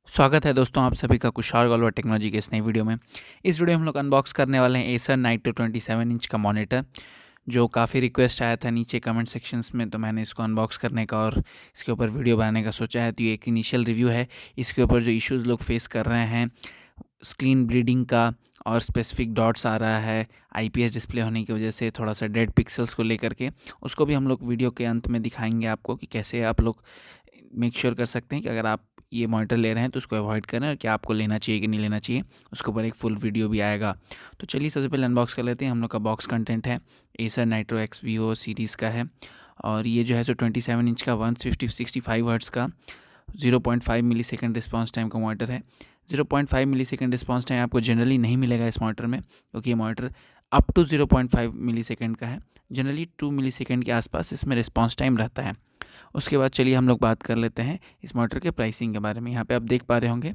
स्वागत है दोस्तों आप सभी का कुशाल गलवा टेक्नोलॉजी के इस नई वीडियो में। इस वीडियो में हम लोग अनबॉक्स करने वाले हैं एसर नाइट्रो 27 इंच का मॉनिटर, जो काफ़ी रिक्वेस्ट आया था नीचे कमेंट सेक्शंस में, तो मैंने इसको अनबॉक्स करने का और इसके ऊपर वीडियो बनाने का सोचा है। तो ये एक इनिशियल रिव्यू है। इसके ऊपर जो इश्यूज़ लोग फेस कर रहे हैं स्क्रीन ब्लीडिंग का और स्पेसिफिक डॉट्स आ रहा है आईपीएस डिस्प्ले होने की वजह से, थोड़ा सा डेड पिक्सल्स को लेकर के, उसको भी हम लोग वीडियो के अंत में दिखाएंगे आपको कि कैसे आप लोग मेक श्योर कर सकते हैं कि अगर आप ये मॉनिटर ले रहे हैं तो उसको अवॉइड करें और क्या आपको लेना चाहिए कि नहीं लेना चाहिए। उसके ऊपर एक फुल वीडियो भी आएगा। तो चलिए सबसे पहले अनबॉक्स कर लेते हैं। हम लोग का बॉक्स कंटेंट है Acer nitro x Vivo series का है, और ये जो है सो 27 इंच का 165 हर्ट्ज़ का 0.5 मिली सेकेंड रिस्पॉन्स टाइम का मॉनिटर है। 0.5 मिली सेकेंड रिस्पॉन्स टाइम आपको जनरली नहीं मिलेगा इस मॉनिटर में, क्योंकि ये monitor up to 0.5 millisecond का है। जनरली 2 मिली सेकेंड के आसपास इसमें रिस्पॉन्स टाइम रहता है। उसके बाद चलिए हम लोग बात कर लेते हैं इस मॉनिटर के प्राइसिंग के बारे में। यहाँ पे आप देख पा रहे होंगे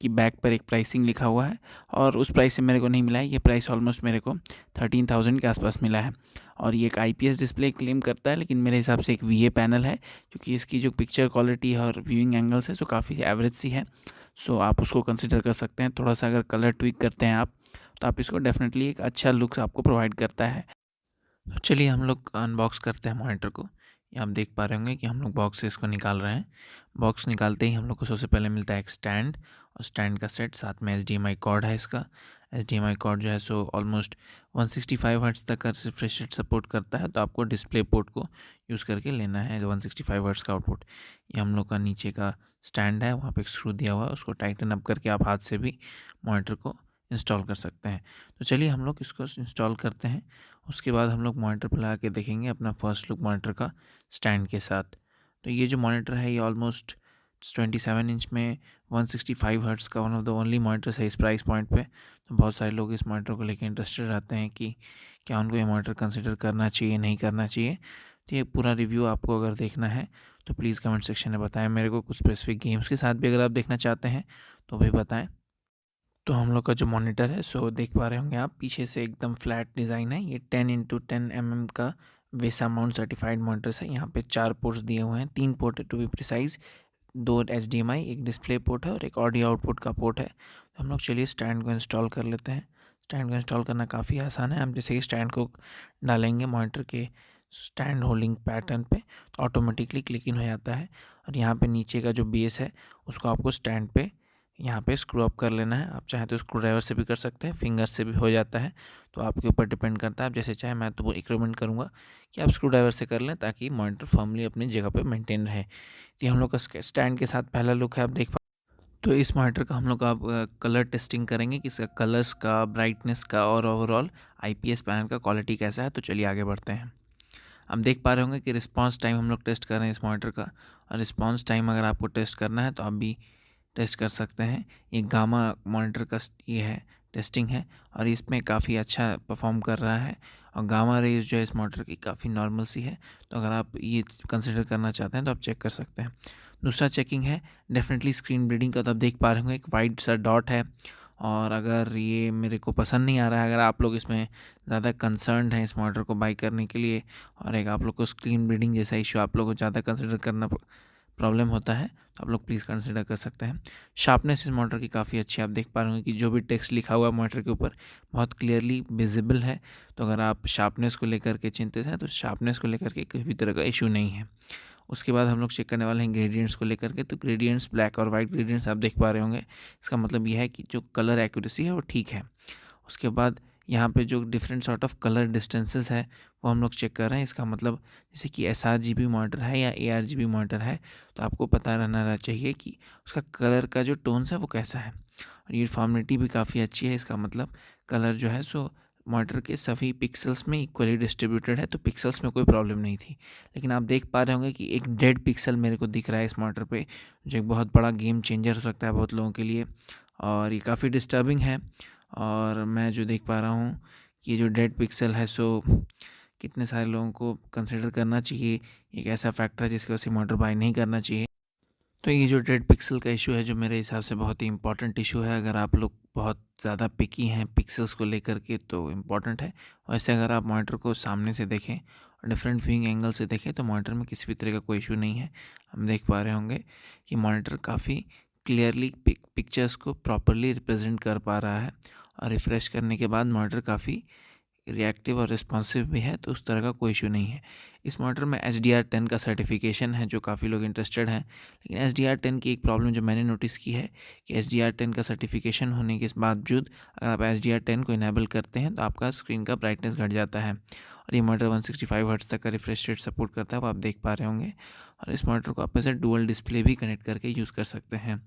कि बैक पर एक प्राइसिंग लिखा हुआ है, और उस प्राइस से मेरे को नहीं मिला है। ये प्राइस ऑलमोस्ट मेरे को 13,000 के आसपास मिला है। और ये एक आईपीएस डिस्प्ले क्लेम करता है, लेकिन मेरे हिसाब से एक वीए पैनल है, क्योंकि इसकी जो पिक्चर क्वालिटी है और व्यूइंग एंगल्स है जो काफ़ी एवरेज सी है। सो आप उसको कंसिडर कर सकते हैं। थोड़ा सा अगर कलर ट्विक करते हैं आप, तो आप इसको डेफिनेटली एक अच्छा लुक्स आपको प्रोवाइड करता है। तो चलिए हम लोग अनबॉक्स करते हैं मॉनिटर को। ये आप देख पा रहे होंगे कि हम लोग बॉक्स से इसको निकाल रहे हैं। बॉक्स निकालते ही हम लोग को सबसे पहले मिलता है एक स्टैंड, और स्टैंड का सेट, साथ में एचडीएमआई कॉर्ड है। इसका एचडीएमआई कॉर्ड जो है सो ऑलमोस्ट 165 हर्ट्ज़ तक का रिफ्रेश रेट सपोर्ट करता है, तो आपको डिस्प्ले पोर्ट को यूज़ करके लेना है 165 हर्ट्ज़ का आउटपुट। ये हम लोग का नीचे का स्टैंड है, वहाँ पे एक स्क्रू दिया हुआ है, उसको टाइटन अप करके आप हाथ से भी मॉनिटर को इंस्टॉल कर सकते हैं। तो चलिए हम लोग इसको इंस्टॉल करते हैं। उसके बाद हम लोग मॉनिटर पर लगा के देखेंगे अपना फर्स्ट लुक मॉनिटर का स्टैंड के साथ। तो ये जो मॉनिटर है ये ऑलमोस्ट 27 इंच में 165 हर्ट्ज़ का one of the only monitors है इस प्राइस पॉइंट पे। तो बहुत सारे लोग इस मॉनिटर को लेकर इंटरेस्टेड रहते हैं कि क्या उनको ये मॉनिटर कंसिडर करना चाहिए नहीं करना चाहिए। तो ये पूरा रिव्यू आपको अगर देखना है तो प्लीज़ कमेंट सेक्शन में बताएं मेरे को। कुछ स्पेसिफिक गेम्स के साथ भी अगर आप देखना चाहते हैं तो भी बताएं। तो हम लोग का जो मॉनिटर है सो देख पा रहे होंगे आप, पीछे से एकदम फ्लैट डिज़ाइन है। ये 10x10 mm का वेसा माउंट सर्टिफाइड मॉनिटर्स है। यहाँ पे 4 पोर्ट्स दिए हुए हैं, 3 पोर्ट है टू बी प्रिसाइज, 2 एचडीएमआई, एक डिस्प्ले पोर्ट है और एक ऑडियो आउटपुट का पोर्ट है। तो हम लोग चलिए स्टैंड को इंस्टॉल कर लेते हैं। स्टैंड को इंस्टॉल करना काफ़ी आसान है। हम जैसे ही स्टैंड को डालेंगे मॉनिटर के स्टैंड होल्डिंग पैटर्न पे, तो ऑटोमेटिकली क्लिक इन हो जाता है। और यहाँ पे नीचे का जो बेस है उसको आपको स्टैंड पे यहाँ पे स्क्रू अप कर लेना है। आप चाहें तो स्क्रू ड्राइवर से भी कर सकते हैं, फिंगर से भी हो जाता है, तो आपके ऊपर डिपेंड करता है आप जैसे चाहे। मैं तो वो रिकमेंड करूँगा कि आप स्क्रू ड्राइवर से कर लें, ताकि मॉनिटर फर्मली अपनी जगह पे मेंटेन रहे। तो ये हम लोग का स्टैंड के साथ पहला लुक है, आप देख पा। तो इस मॉनिटर का हम लोग आप कलर टेस्टिंग करेंगे कि इसका कलर्स का, ब्राइटनेस का और ओवरऑल आईपीएस पैनल का क्वालिटी कैसा है। तो चलिए आगे बढ़ते हैं। हम देख पा रहे होंगे कि रिस्पांस टाइम हम लोग टेस्ट कर रहे हैं इस मॉनिटर का। और रिस्पांस टाइम अगर आपको टेस्ट करना है तो आप भी टेस्ट कर सकते हैं। ये गामा मॉनिटर का ये है, टेस्टिंग है, और इसमें काफ़ी अच्छा परफॉर्म कर रहा है। और गामा रेज जो है इस मॉनिटर की काफ़ी नॉर्मल सी है, तो अगर आप ये कंसिडर करना चाहते हैं तो आप चेक कर सकते हैं। दूसरा चेकिंग है डेफिनेटली स्क्रीन ब्लीडिंग का। तो आप देख पा रहे होंगे एक वाइट सा डॉट है, और अगर ये मेरे को पसंद नहीं आ रहा है, अगर आप लोग इसमें ज़्यादा कंसर्न्ड हैं इस मॉनिटर को बाई करने के लिए, और एक आप लोग को स्क्रीन ब्लीडिंग जैसा इशू आप लोग को ज़्यादा कंसिडर करना प्रॉब्लम होता है, तो आप लोग प्लीज़ कंसिडर कर सकते हैं। शार्पनेस इस मॉनिटर की काफ़ी अच्छी है। आप देख पा रहे होंगे कि जो भी टेक्स्ट लिखा हुआ है मॉनिटर के ऊपर बहुत क्लियरली विजिबल है। तो अगर आप शार्पनेस को लेकर के चिंतित हैं तो शार्पनेस को लेकर के किसी भी तरह का इशू नहीं है। उसके बाद हम लोग चेक करने वाले हैं ग्रेडियंट्स को लेकर के। तो ग्रेडियंट्स ब्लैक और वाइट ग्रेडियंट्स आप देख पा रहे होंगे, इसका मतलब यह है कि जो कलर एक्यूरेसी है वो ठीक है। उसके बाद यहाँ पे जो different sort of colour distances है वो हम लोग चेक कर रहे हैं। इसका मतलब जैसे कि sRGB मॉनिटर है या ARGB मॉनिटर है, तो आपको पता रहना चाहिए कि उसका कलर का जो टोन्स है वो कैसा है। और यूनिफॉर्मिटी भी काफ़ी अच्छी है। इसका मतलब कलर जो है सो मॉनिटर के सभी पिक्सल्स में इक्वली डिस्ट्रीब्यूटेड है, तो पिक्सल्स में कोई प्रॉब्लम नहीं थी। लेकिन आप देख पा रहे होंगे कि एक डेड पिक्सल मेरे को दिख रहा है इस मॉनिटर पे, जो एक बहुत बड़ा गेम चेंजर हो सकता है बहुत लोगों के लिए, और ये काफ़ी डिस्टर्बिंग है। और मैं जो देख पा रहा हूँ कि ये जो डेड पिक्सल है सो कितने सारे लोगों को कंसिडर करना चाहिए, एक ऐसा फैक्टर है जिसकी वजह से मॉनिटर बाय नहीं करना चाहिए। तो ये जो डेड पिक्सल का इशू है जो मेरे हिसाब से बहुत ही इंपॉर्टेंट इशू है। अगर आप लोग बहुत ज़्यादा पिकी हैं पिक्सल्स को लेकर के तो इम्पॉर्टेंट है। वैसे अगर आप मॉनिटर को सामने से देखें और डिफरेंट व्यूइंग एंगल से देखें तो मॉनिटर में किसी भी तरह का कोई इशू नहीं है। हम देख पा रहे होंगे कि मॉनिटर काफ़ी क्लियरली पिक्चर्स को प्रॉपरली रिप्रेजेंट कर पा रहा है। और रिफ़्रेश करने के बाद मॉनिटर काफ़ी रिएक्टिव और रिस्पॉन्सिव भी है, तो उस तरह का कोई इशू नहीं है। इस मॉनिटर में HDR10 का सर्टिफिकेशन है, जो काफ़ी लोग इंटरेस्टेड हैं। लेकिन HDR10 की एक प्रॉब्लम जो मैंने नोटिस की है कि HDR10 का सर्टिफिकेशन होने के बावजूद अगर आप HDR10 को इनेबल करते हैं तो आपका स्क्रीन का ब्राइटनेस घट जाता है। और ये मॉनिटर 165 हर्ट्ज़ तक का रिफ्रेश रेट सपोर्ट करता है, वो आप देख पा रहे होंगे। और इस मॉनिटर को आप ऐसे डुअल डिस्प्ले भी कनेक्ट करके यूज़ कर सकते हैं।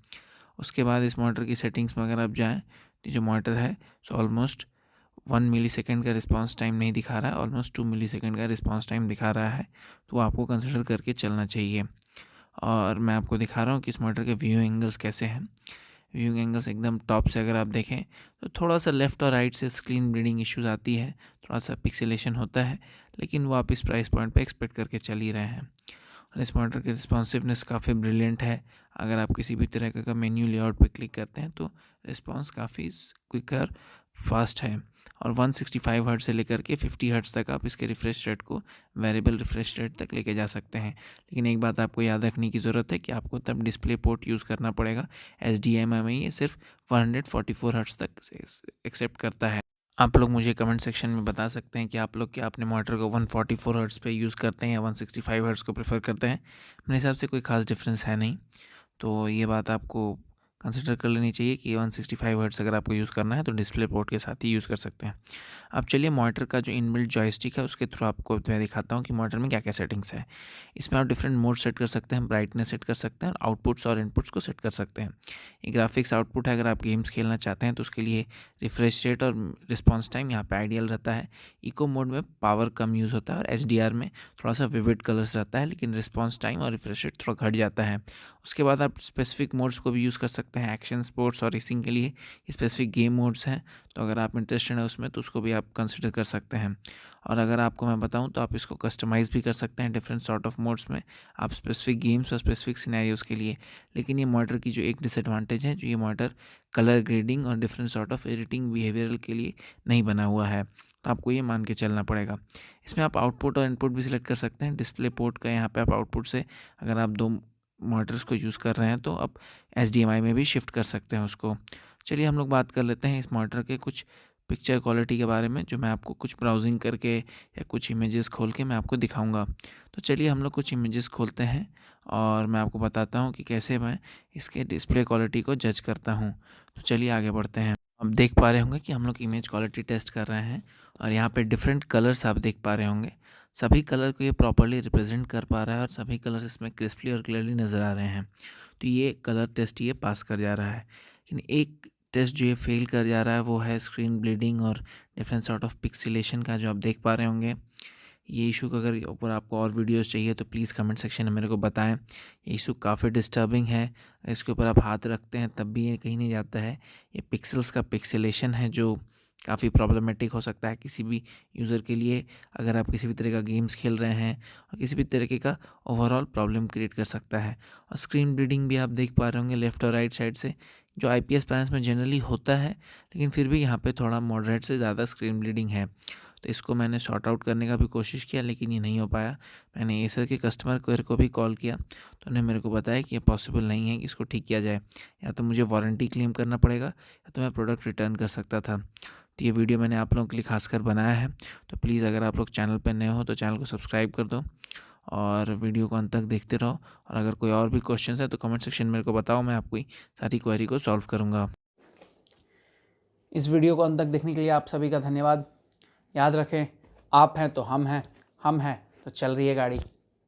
उसके बाद इस मॉनिटर की सेटिंग्स में अगर आप जाएँ तो जो मॉनिटर है सो ऑलमोस्ट 1 मिलीसेकंड का रिस्पांस टाइम नहीं दिखा रहा है, ऑलमोस्ट 2 मिलीसेकंड का रिस्पांस टाइम दिखा रहा है, तो वो आपको कंसिडर करके चलना चाहिए। और मैं आपको दिखा रहा हूँ कि इस मॉनिटर के व्यू एंगल्स कैसे हैं। व्यू एंगल्स एकदम टॉप से अगर आप देखें तो थोड़ा सा लेफ़्ट और राइट से स्क्रीन ब्लीडिंग इश्यूज आती है, थोड़ा सा पिक्सेलेशन होता है, लेकिन वो आप इस प्राइस पॉइंट पे एक्सपेक्ट करके चल ही रहे हैं। और इस मॉनिटर की रिस्पॉन्सिवनेस काफ़ी ब्रिलियंट है। अगर आप किसी भी तरह का मेन्यू लेआउट पे क्लिक करते हैं तो रिस्पॉन्स काफ़ी क्विकर फास्ट है। और 165 हर्ट्ज़ से लेकर के 50 हर्ट्ज़ तक आप इसके रिफ़्रेश रेट को वेरिएबल रिफ़्रेश रेट तक लेके जा सकते हैं। लेकिन एक बात आपको याद रखने की ज़रूरत है कि आपको तब डिस्प्ले पोर्ट यूज़ करना पड़ेगा। HDMI में ये सिर्फ 144 हर्ट्ज़ तक एक्सेप्ट करता है। आप लोग मुझे कमेंट सेक्शन में बता सकते हैं कि आप लोग क्या अपने मॉनिटर को 144 हर्ट्ज़ पे यूज़ करते हैं या 165 हर्ट्ज़ को प्रेफर करते हैं। मेरे हिसाब से कोई ख़ास डिफरेंस है नहीं, तो ये बात आपको कंसिडर कर लेनी चाहिए कि 165 हर्ट्ज़ अगर आपको यूज़ करना है तो डिस्प्ले पोर्ट के साथ ही यूज़ कर सकते हैं। अब चलिए मॉनिटर का जो इनबिल्ट जॉयस्टिक है उसके थ्रू आपको मैं दिखाता हूँ कि मॉनिटर में क्या क्या सेटिंग्स है। इसमें आप डिफरेंट मोड सेट कर सकते हैं, ब्राइटनेस सेट कर सकते हैं और आउटपुट्स और इनपुट्स को सेट कर सकते हैं। ये ग्राफिक्स आउटपुट है, अगर आप गेम्स खेलना चाहते हैं तो उसके लिए रिफ्रेश रेट और रिस्पॉन्स टाइम यहाँ पे आइडियल रहता है। इको मोड में पावर कम यूज़ होता है और HDR में थोड़ा सा विविड कलर्स रहता है, लेकिन रिस्पॉन्स टाइम और रिफ्रेश रेट थोड़ा घट जाता है। उसके बाद आप स्पेसिफिक मोड्स को भी यूज़ कर सकते हैं। एक्शन, स्पोर्ट्स और रेसिंग के लिए स्पेसिफिक गेम मोड्स हैं, तो अगर आप इंटरेस्टेड हैं उसमें तो उसको भी आप कंसिडर कर सकते हैं। और अगर आपको मैं बताऊं तो आप इसको कस्टमाइज़ भी कर सकते हैं डिफरेंट सॉर्ट ऑफ मोड्स में, आप स्पेसिफिक गेम्स और स्पेसिफिक सिनेरियोज़ के लिए। लेकिन ये मॉनिटर की जो एक डिसएडवांटेज है, जो ये मॉनिटर कलर ग्रेडिंग और different sort of editing behavioural के लिए नहीं बना हुआ है, तो आपको ये मान के चलना पड़ेगा। इसमें आप आउटपुट और इनपुट भी सिलेक्ट कर सकते हैं। डिस्प्ले पोर्ट का यहाँ पे आप आउटपुट से अगर आप 2 मॉनिटर्स को यूज़ कर रहे हैं तो आप HDMI में भी शिफ्ट कर सकते हैं उसको। चलिए हम लोग बात कर लेते हैं इस मॉनिटर के कुछ पिक्चर क्वालिटी के बारे में, जो मैं आपको कुछ ब्राउजिंग करके या कुछ इमेजेस खोल के मैं आपको दिखाऊंगा। तो चलिए हम लोग कुछ इमेजेस खोलते हैं और मैं आपको बताता हूँ कि कैसे मैं इसके डिस्प्ले क्वालिटी को जज करता हूँ। तो चलिए आगे बढ़ते हैं। आप देख पा रहे होंगे कि हम लोग इमेज क्वालिटी टेस्ट कर रहे हैं और यहाँ पे डिफरेंट कलर्स आप देख पा रहे होंगे। सभी कलर को ये प्रॉपरली रिप्रेजेंट कर पा रहा है और सभी कलर्स इसमें क्रिस्पली और क्लियरली नज़र आ रहे हैं। तो ये कलर टेस्ट ये पास कर जा रहा है। लेकिन एक टेस्ट जो ये फेल कर जा रहा है वो है स्क्रीन ब्लीडिंग और डिफरेंट सॉर्ट ऑफ पिक्सेलेशन का, जो आप देख पा रहे होंगे। ये इशू का अगर ऊपर आपको और वीडियोस चाहिए तो प्लीज़ कमेंट सेक्शन में मेरे को बताएं। ये इशू काफ़ी डिस्टर्बिंग है, इसके ऊपर आप हाथ रखते हैं तब भी ये कहीं नहीं जाता है। ये पिक्सल्स का पिक्सेलेशन है जो काफ़ी प्रॉब्लमेटिक हो सकता है किसी भी यूज़र के लिए, अगर आप किसी भी तरह का गेम्स खेल रहे हैं, और किसी भी तरीके का ओवरऑल प्रॉब्लम क्रिएट कर सकता है। और स्क्रीन ब्लीडिंग भी आप देख पा रहे होंगे लेफ़्ट और राइट साइड से, जो IPS पैनल्स में जनरली होता है, लेकिन फिर भी यहाँ पे थोड़ा मॉडरेट से ज़्यादा स्क्रीन ब्लीडिंग है। तो इसको मैंने सॉर्ट आउट करने का भी कोशिश किया, लेकिन ये नहीं हो पाया। मैंने एसर के कस्टमर केयर को भी कॉल किया, तो उन्होंने मेरे को बताया कि ये पॉसिबल नहीं है कि इसको ठीक किया जाए, या तो मुझे वारंटी क्लेम करना पड़ेगा या तो मैं प्रोडक्ट रिटर्न कर सकता था। तो ये वीडियो मैंने आप लोगों के लिए खासकर बनाया है, तो प्लीज़ अगर आप लोग चैनल पर नए हो तो चैनल को सब्सक्राइब कर दो और वीडियो को अंत तक देखते रहो। और अगर कोई और भी क्वेश्चन है तो कमेंट सेक्शन में मेरे को बताओ, मैं आपकी सारी क्वेरी को सॉल्व करूँगा। इस वीडियो को अंत तक देखने के लिए आप सभी का धन्यवाद। याद रखें, आप हैं तो हम हैं तो चल रही है गाड़ी।